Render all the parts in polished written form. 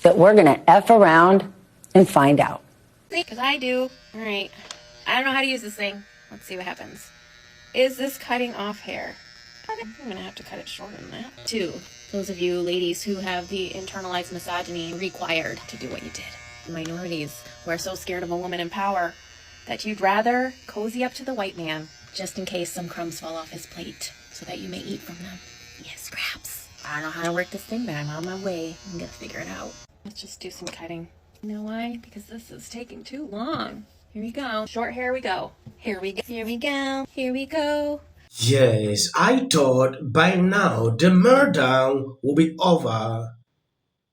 that we're going to F around and find out. Because I do. All right. I don't know how to use this thing. Let's see what happens. Is this cutting off hair? I'm going to have to cut it shorter than that. 2. Those of you ladies who have the internalized misogyny required to do what you did. Minorities who are so scared of a woman in power that you'd rather cozy up to the white man just in case some crumbs fall off his plate so that you may eat from them. Yes, scraps. I don't know how to work this thing, but I'm on my way. I'm going to figure it out. Let's just do some cutting. You know why? Because this is taking too long. Here we go. Short hair we go. Here we go. Here we go. Here we go. Yes, I thought by now the meltdown will be over,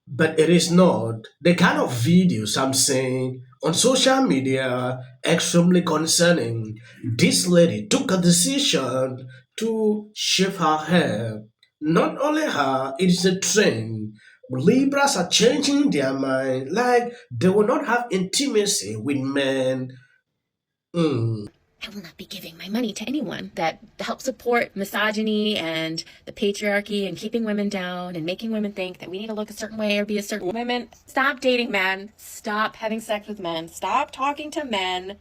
but it is not. The kind of videos I'm seeing on social media extremely concerning. This lady took a decision to shave her hair. Not only her, it is a trend. Libras are changing their mind, like they will not have intimacy with men. I will not be giving my money to anyone that helps support misogyny and the patriarchy and keeping women down and making women think that we need to look a certain way or be a certain women. Stop dating men. Stop having sex with men. Stop talking to men.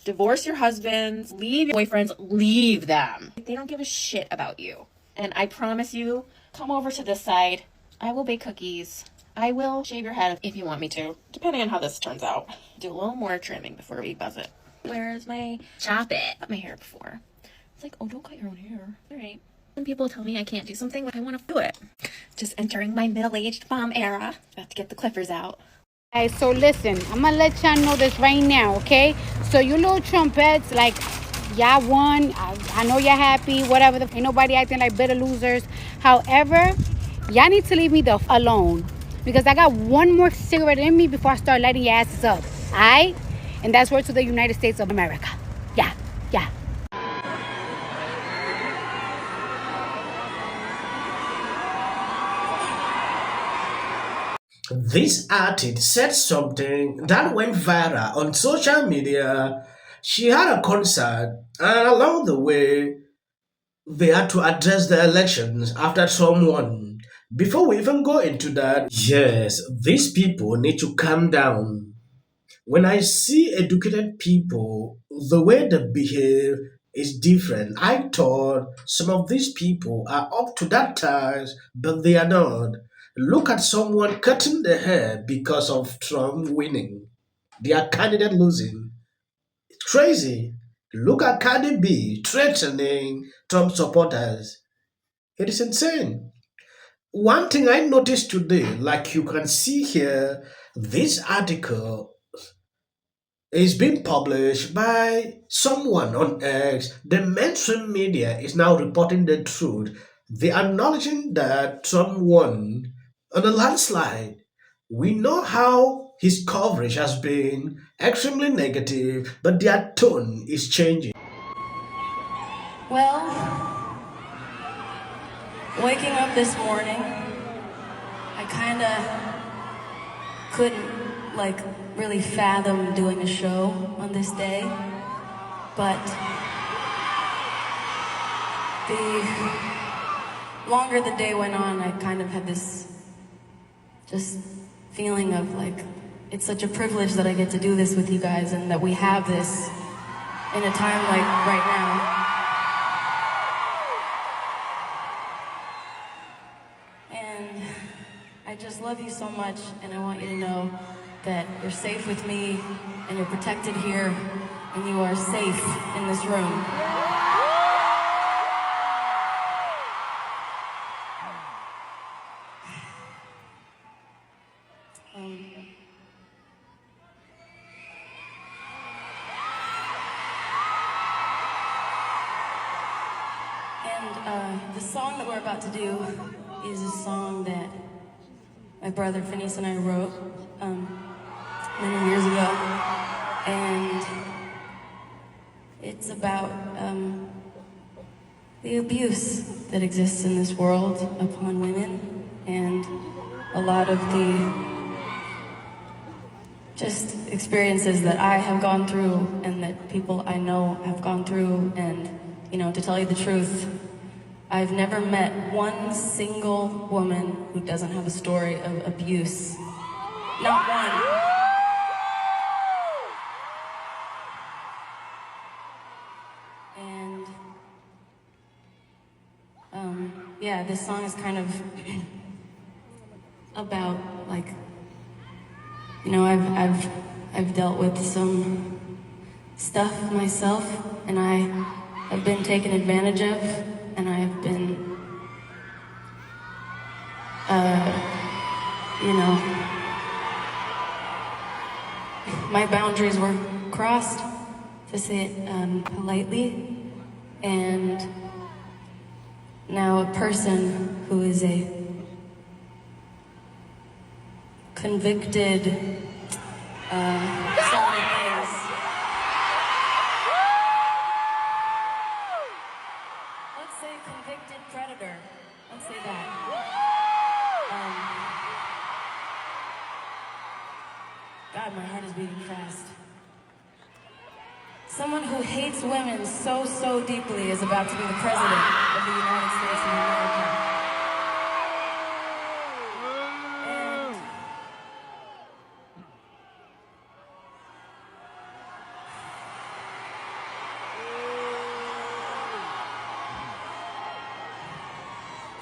Divorce your husbands. Leave your boyfriends. Leave them. They don't give a shit about you. And I promise you, come over to this side. I will bake cookies. I will shave your head if you want me to, depending on how this turns out. Do a little more trimming before we buzz it. Where's my chop it? Cut my hair before. It's like, oh, don't cut your own hair. All right. When people tell me I can't do something, I want to do it. Just entering my middle-aged mom era. About to get the clippers out. Hey, so listen, I'm gonna let y'all know this right now, okay? So you little trumpets, like, y'all won. I know y'all happy, whatever. Ain't nobody acting like bitter losers. However, y'all need to leave me the f alone. Because I got one more cigarette in me before I start lighting your asses up. All right? And that's word to the United States of America. Yeah, yeah. This artist said something that went viral on social media. She had a concert, and along the way, they had to address the elections after Trump won. Before we even go into that, yes, these people need to calm down. When I see educated people, the way they behave is different. I thought some of these people are up to that task, but they are not. Look at someone cutting their hair because of Trump winning, their candidate losing. It's crazy. Look at Cardi B threatening Trump supporters. It is insane. One thing I noticed today, like you can see here, this article is being published by someone on X. The mainstream media is now reporting the truth. They are acknowledging that Trump won on a landslide. We know how his coverage has been extremely negative, but their tone is changing. Well, waking up this morning, I kind of couldn't really fathom doing a show on this day, but the longer the day went on, I kind of had this just feeling of it's such a privilege that I get to do this with you guys and that we have this in a time like right now. And I just love you so much, and I want you to know that you're safe with me, and you're protected here, and you are safe in this room. The song that we're about to do is a song that my brother Phineas and I wrote many years ago, and it's about the abuse that exists in this world upon women, and a lot of the just experiences that I have gone through and that people I know have gone through. And to tell you the truth, I've never met one single woman who doesn't have a story of abuse Not one. And yeah, this song is kind of about, like, you know, I've dealt with some stuff myself, and I have been taken advantage of, and I have been, you know, my boundaries were crossed, to say it politely, and now a person who is a convicted so many things. Let's say convicted predator. Let's say that. God, my heart is beating fast. Someone who hates women so deeply is about to be the president of the United States of America. And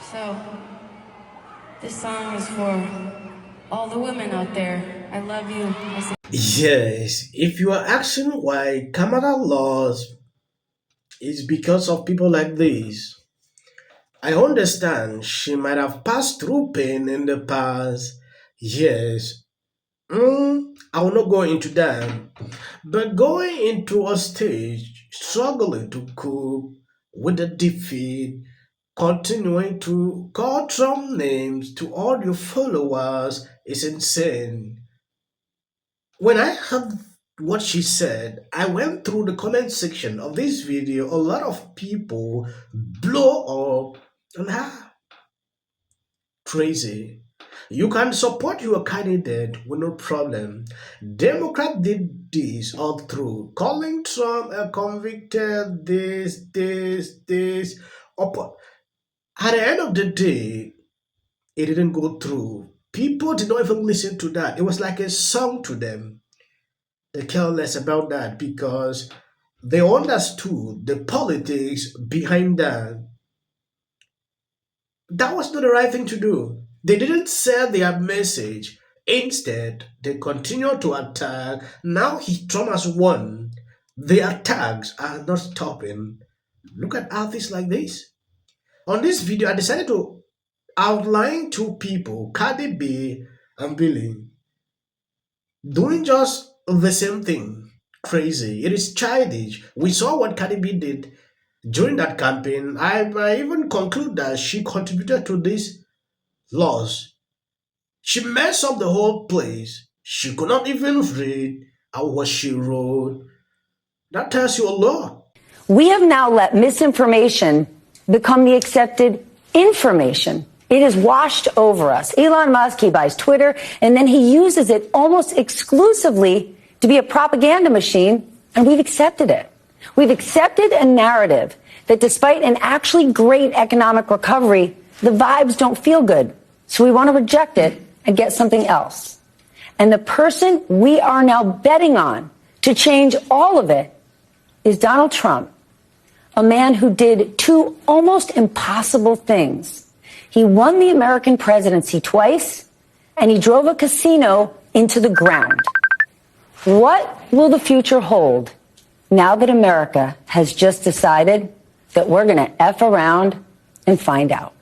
so, this song is for all the women out there. I love you. Yes, if you are asking why Kamala lost, it's because of people like this. I understand she might have passed through pain in the past. Yes, I will not go into that. But going into a stage, struggling to cope with the defeat, continuing to call Trump names to all your followers is insane. When I heard what she said, I went through the comment section of this video. A lot of people blow up on her. Crazy. You can support your candidate with no problem. Democrat did this all through, calling Trump a convicted this. Up. At the end of the day, it didn't go through. People did not even listen to that. It was like a song to them. They care less about that because they understood the politics behind that. That was not the right thing to do. They didn't sell their message. Instead, they continued to attack. Now Trump has won. The attacks are not stopping. Look at artists like this. On this video, I decided to outline two people, Cardi B and Billie, doing just the same thing. Crazy. It is childish. We saw what Cardi B did during that campaign. I even conclude that she contributed to this loss. She messed up the whole place. She could not even read what she wrote. That tells you a lot. We have now let misinformation become the accepted information. It has washed over us. Elon Musk, he buys Twitter, and then he uses it almost exclusively to be a propaganda machine, and we've accepted it. We've accepted a narrative that despite an actually great economic recovery, the vibes don't feel good. So we want to reject it and get something else. And the person we are now betting on to change all of it is Donald Trump, a man who did two almost impossible things. He won the American presidency twice, and he drove a casino into the ground. What will the future hold now that America has just decided that we're going to F around and find out?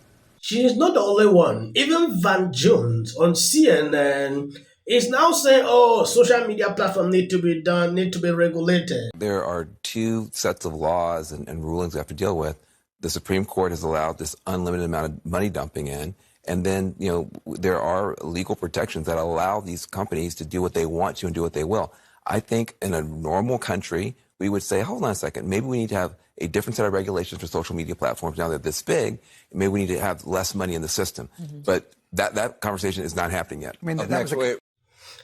She is not the only one. Even Van Jones on CNN is now saying, oh, social media platforms need to be done, need to be regulated. There are two sets of laws and rulings we have to deal with. The Supreme Court has allowed this unlimited amount of money dumping in. And then, you know, there are legal protections that allow these companies to do what they want to and do what they will. I think in a normal country, we would say, hold on a second, maybe we need to have a different set of regulations for social media platforms now that they're this big. Maybe we need to have less money in the system. But that conversation is not happening yet. I mean, that was a,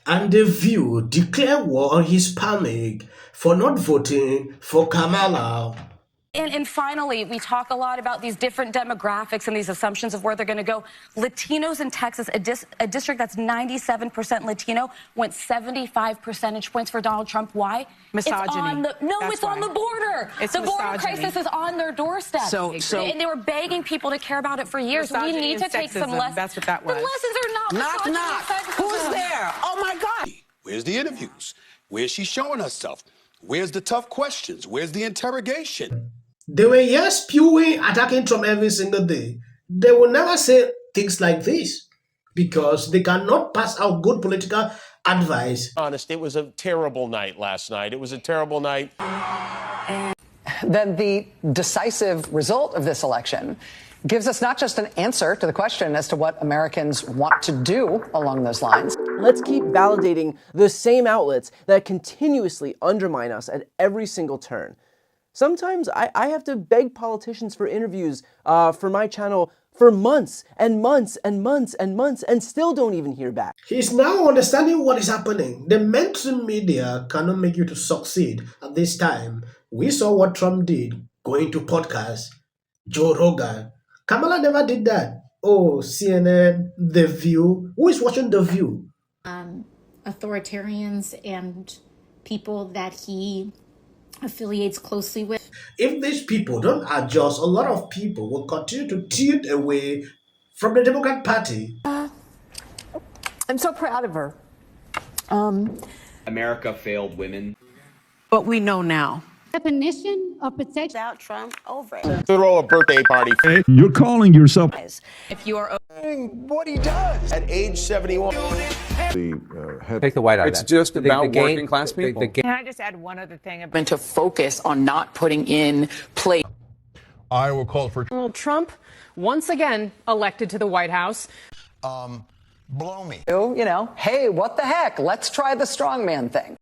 And The View declare war on Hispanic for not voting for Kamala. And finally, we talk a lot about these different demographics and these assumptions of where they're going to go. Latinos in Texas, a district that's 97% Latino, went 75 percentage points for Donald Trump. Why? Misogyny. It's on the border. It's the border misogyny. crisis is on their doorstep. And they were begging people to care about it for years. We need to take some lessons. That's what that was. The lessons are not misogyny. Knock. Who's there? Oh, my God. Where's the interviews? Where's she showing herself? Where's the tough questions? Where's the interrogation? They were yes spewing, attacking Trump every single day. They will never say things like this because they cannot pass out good political advice. Honest, it was a terrible night last night. It was a terrible night. Then the decisive result of this election gives us not just an answer to the question as to what Americans want to do along those lines. Let's keep validating the same outlets that continuously undermine us at every single turn. Sometimes I have to beg politicians for interviews for my channel for months and months and months and months and still don't even hear back. He's now understanding what is happening. The mainstream media cannot make you to succeed at this time. We saw what Trump did going to podcasts, Joe Rogan. Kamala never did that. Oh, CNN, The View. Who is watching The View? Authoritarians and people that he affiliates closely with. If these people don't adjust, a lot of people will continue to tilt away from the Democrat Party. I'm so proud of her. America failed women. But we know now. Definition of protection. Without Trump over it. Throw a birthday party. You're calling yourself. If you are What he does. At age 71. Take the white out. It's just about working class people. Can I just add one other thing? Been to focus on not putting in place. I will call for Donald Trump, once again elected to the White House. Blow me. You know, hey, what the heck? Let's try the strongman thing.